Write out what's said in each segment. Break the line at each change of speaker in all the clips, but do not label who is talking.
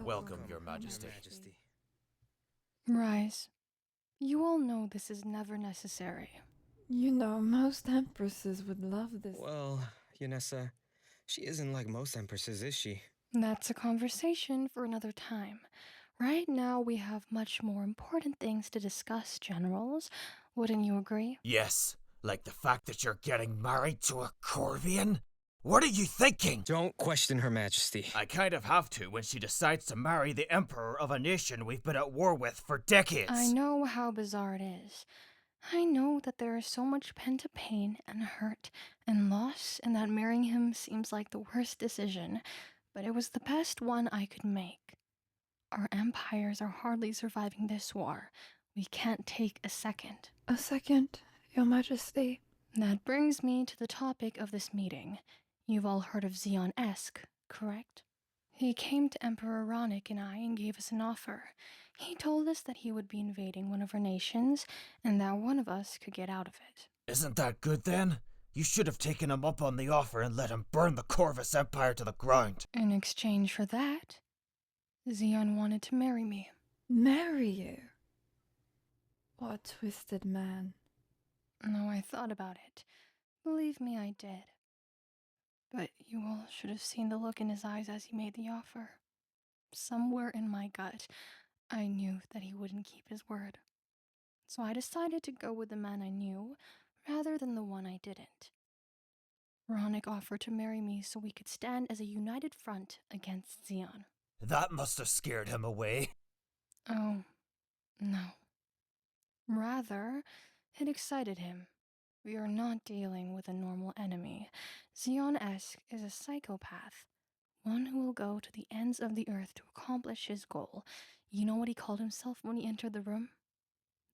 Welcome, Your Majesty.
Rise. You all know this is never necessary.
You know, most empresses would love this.
Well, Yenessa, she isn't like most empresses, is she?
That's a conversation for another time. Right now, we have much more important things to discuss, generals. Wouldn't you agree?
Yes, like the fact that you're getting married to a Corvian? What are you thinking?
Don't question Her Majesty.
I kind of have to when she decides to marry the emperor of a nation we've been at war with for decades.
I know how bizarre it is. I know that there is so much pent-up pain and hurt and loss, and that marrying him seems like the worst decision, but it was the best one I could make. Our empires are hardly surviving this war. We can't take a second.
A second, Your Majesty.
That brings me to the topic of this meeting. You've all heard of Zeon-esque, correct? He came to Emperor Eirint and I and gave us an offer. He told us that he would be invading one of our nations, and that one of us could get out of it.
Isn't that good then? You should have taken him up on the offer and let him burn the Corvus Empire to the ground.
In exchange for that, Zeon wanted to marry me.
Marry you? What a twisted man.
No, I thought about it. Believe me, I did. But you all should have seen the look in his eyes as he made the offer. Somewhere in my gut, I knew that he wouldn't keep his word. So I decided to go with the man I knew, rather than the one I didn't. Eirint offered to marry me so we could stand as a united front against Zeon.
That must have scared him away.
Oh, no. Rather, it excited him. We are not dealing with a normal enemy. Zeon-esque is a psychopath, one who will go to the ends of the earth to accomplish his goal. You know what he called himself when he entered the room?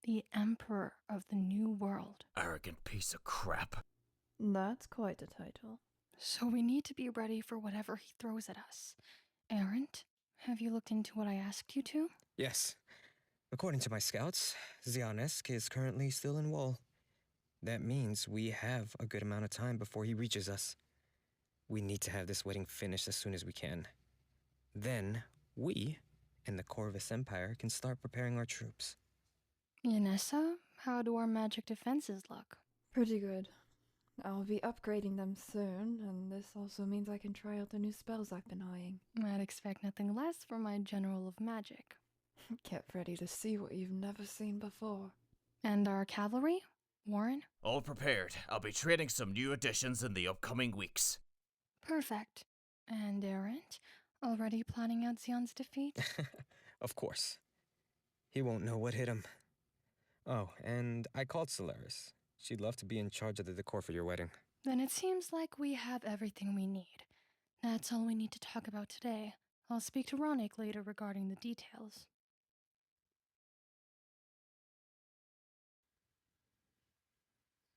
The Emperor of the New World.
Arrogant piece of crap.
That's quite a title.
So we need to be ready for whatever he throws at us. Eirint, have you looked into what I asked you to?
Yes. According to my scouts, Zeon-esque is currently still in Wall. That means we have a good amount of time before he reaches us. We need to have this wedding finished as soon as we can. Then, we and the Corvus Empire can start preparing our troops.
Yenessa, how do our magic defenses look?
Pretty good. I'll be upgrading them soon, and this also means I can try out the new spells I've been eyeing.
I'd expect nothing less from my General of Magic.
Get ready to see what you've never seen before.
And our cavalry? Warren?
All prepared. I'll be training some new additions in the upcoming weeks.
Perfect. And Eirint, already planning out Zeon's defeat?
Of course. He won't know what hit him. Oh, and I called Solaris. She'd love to be in charge of the decor for your wedding.
Then it seems like we have everything we need. That's all we need to talk about today. I'll speak to Eirint later regarding the details.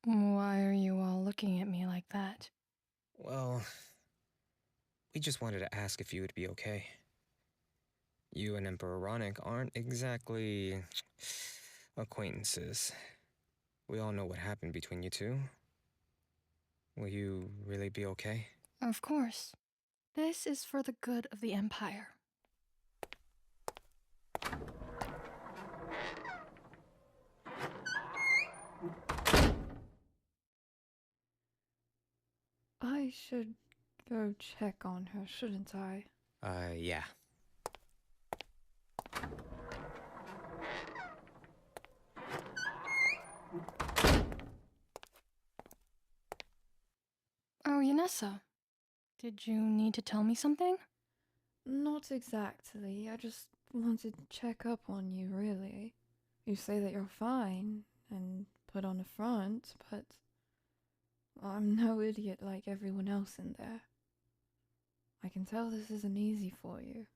Why are you all looking at me like that?
Well, we just wanted to ask if you would be okay. You and Emperor Eirint aren't exactly acquaintances. We all know what happened between you two. Will you really be okay?
Of course. This is for the good of the Empire.
I should go check on her, shouldn't I?
Yeah.
Oh, Yenessa. Did you need to tell me something?
Not exactly. I just wanted to check up on you, really. You say that you're fine and put on a front, but I'm no idiot like everyone else in there. I can tell this isn't easy for you.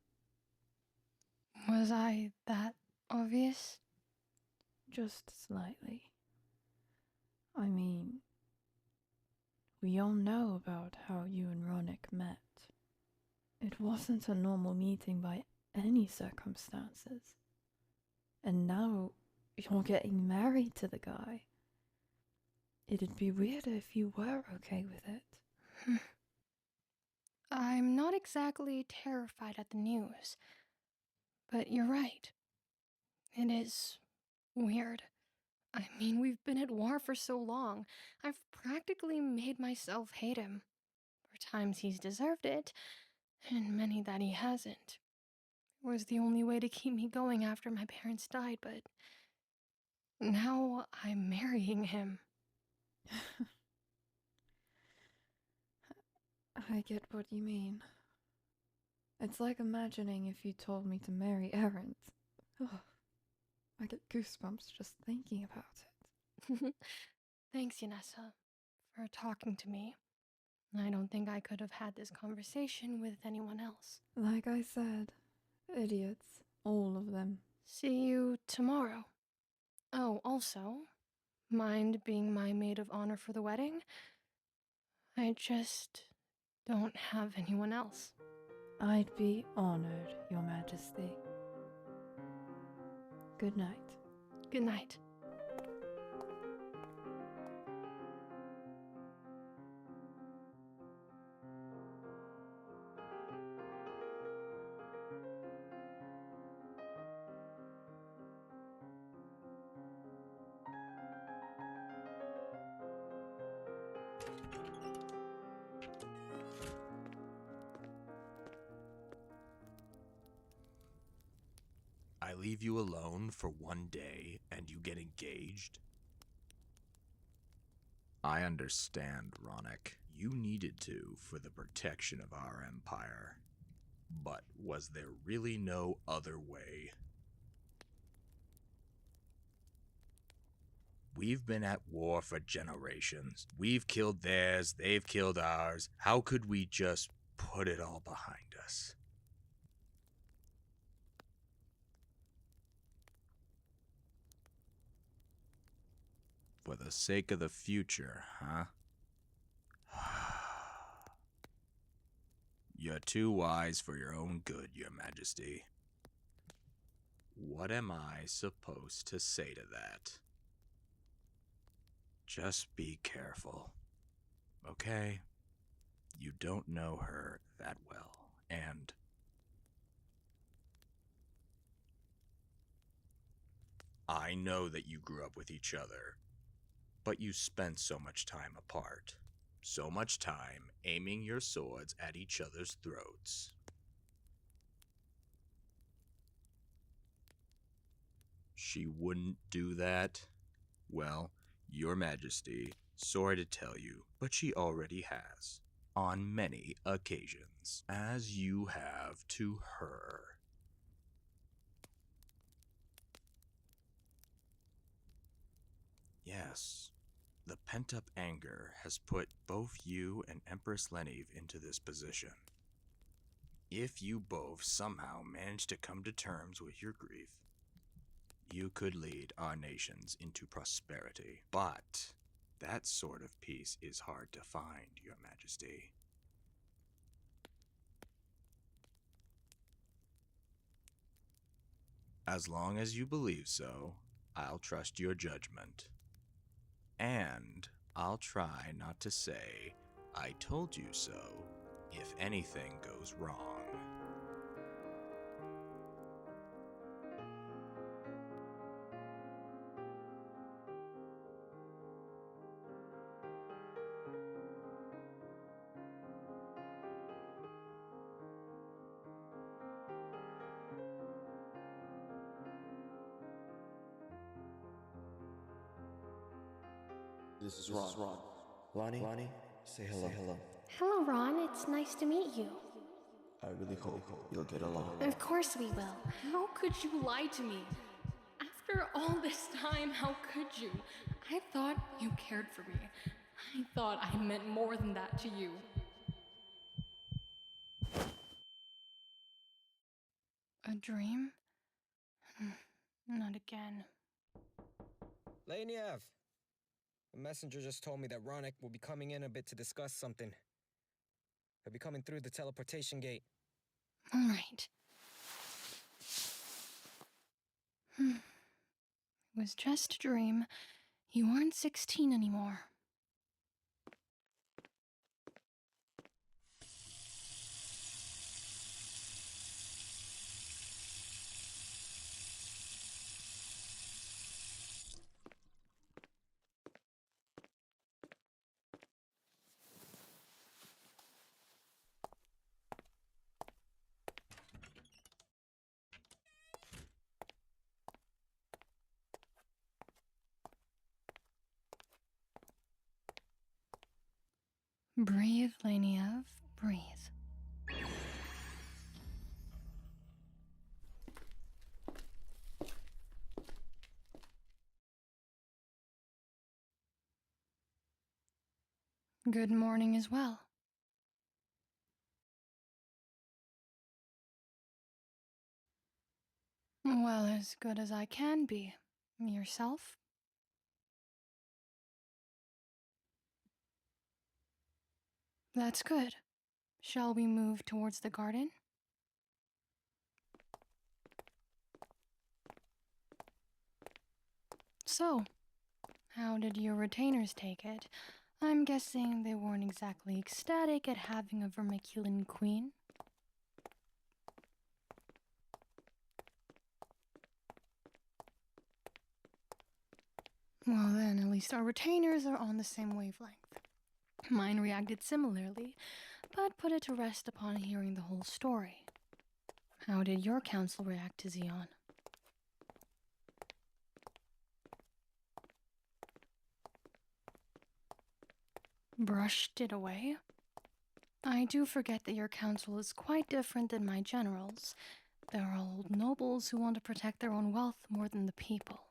Was I that obvious?
Just slightly. I mean, we all know about how you and Eirint met. It wasn't a normal meeting by any circumstances. And now you're getting married to the guy. It'd be weirder if you were okay with it.
I'm not exactly terrified at the news, But you're right. It is weird. I mean, we've been at war for so long. I've practically made myself hate him. For times he's deserved it, and many that he hasn't. It was the only way to keep me going after my parents died, but now I'm marrying him.
I get what you mean. It's like imagining if you told me to marry Earint. Oh, I get goosebumps just thinking about it.
Thanks, Yenessa, for talking to me. I don't think I could have had this conversation with anyone else.
Like I said, idiots, all of them.
See you tomorrow. Oh, also, mind being my maid of honor for the wedding? I just don't have anyone else.
I'd be honored, Your Majesty. Good night.
Good night.
I leave you alone for one day and you get engaged? I understand, Ronick. You needed to for the protection of our empire. But was there really no other way? We've been at war for generations. We've killed theirs, they've killed ours. How could we just put it all behind us? For the sake of the future, huh? You're too wise for your own good, Your Majesty. What am I supposed to say to that? Just be careful, okay? You don't know her that well, and I know that you grew up with each other, but you spent so much time apart. So much time aiming your swords at each other's throats. She wouldn't do that? Well, Your Majesty, sorry to tell you, but she already has. On many occasions, as you have to her. Yes, the pent-up anger has put both you and Empress Laniev into this position. If you both somehow manage to come to terms with your grief, you could lead our nations into prosperity. But that sort of peace is hard to find, Your Majesty. As long as you believe so, I'll trust your judgment. And I'll try not to say, I told you so, if anything goes wrong.
This is Ron. Lonnie, say hello.
Hello, Ron. It's nice to meet you.
I really hope you'll get along.
Of course we will. How could you lie to me? After all this time, how could you? I thought you cared for me. I thought I meant more than that to you. A dream? Not again.
Laniev! The messenger just told me that Ronick will be coming in a bit to discuss something. He'll be coming through the teleportation gate.
All right. It was just a dream. You aren't 16 anymore. Breathe, Laniev, breathe. Good morning as well. Well, as good as I can be. Yourself? That's good. Shall we move towards the garden? So, how did your retainers take it? I'm guessing they weren't exactly ecstatic at having a vermiculin queen. Well then, at least our retainers are on the same wavelength. Mine reacted similarly, but put it to rest upon hearing the whole story. How did your council react to Xeon? Brushed it away? I do forget that your council is quite different than my generals. They're all old nobles who want to protect their own wealth more than the people.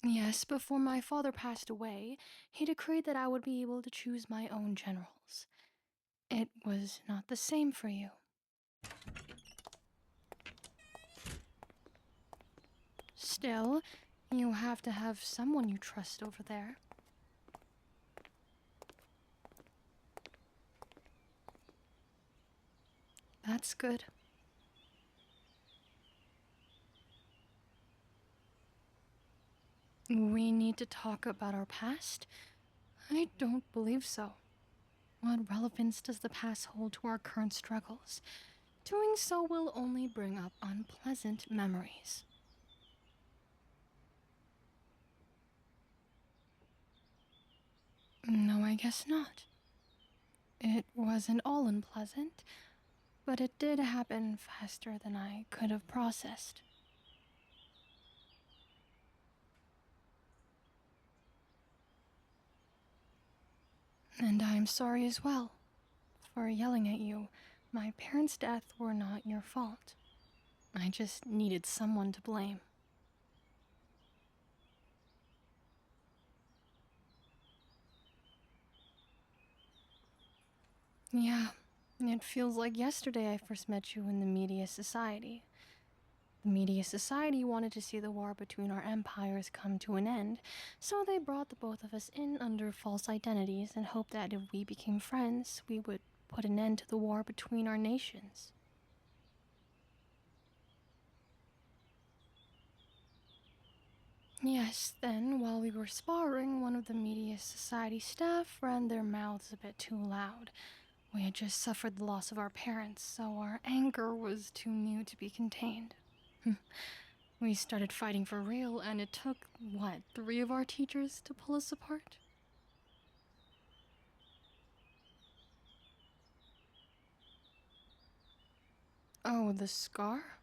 Yes, before my father passed away, he decreed that I would be able to choose my own generals. It was not the same for you. Still, you have to have someone you trust over there. That's good. We need to talk about our past? I don't believe so. What relevance does the past hold to our current struggles? Doing so will only bring up unpleasant memories. No, I guess not. It wasn't all unpleasant, but it did happen faster than I could have processed. And I'm sorry as well for yelling at you. My parents' death were not your fault. I just needed someone to blame. Yeah, it feels like yesterday I first met you in the Media Society. The Media Society wanted to see the war between our empires come to an end, so they brought the both of us in under false identities and hoped that if we became friends, we would put an end to the war between our nations. Yes, then, while we were sparring, one of the Media Society staff ran their mouths a bit too loud. We had just suffered the loss of our parents, so our anger was too new to be contained. We started fighting for real, and it took, 3 of our teachers to pull us apart? Oh, the scar?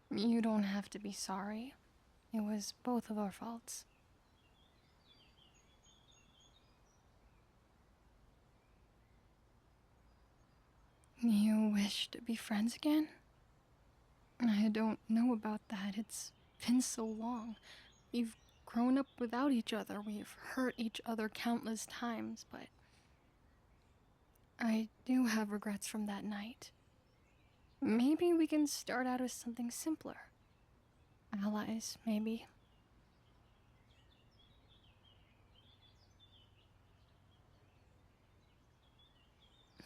You don't have to be sorry. It was both of our faults. You wish to be friends again? I don't know about that. It's been so long. We've grown up without each other. We've hurt each other countless times, but I do have regrets from that night. Maybe we can start out with something simpler. Allies, maybe.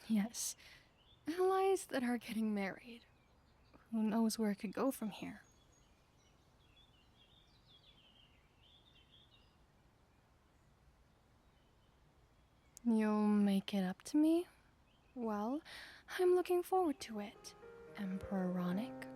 Yes, allies that are getting married. Who knows where it could go from here? You'll make it up to me? Well, I'm looking forward to it, Emperor Ronick.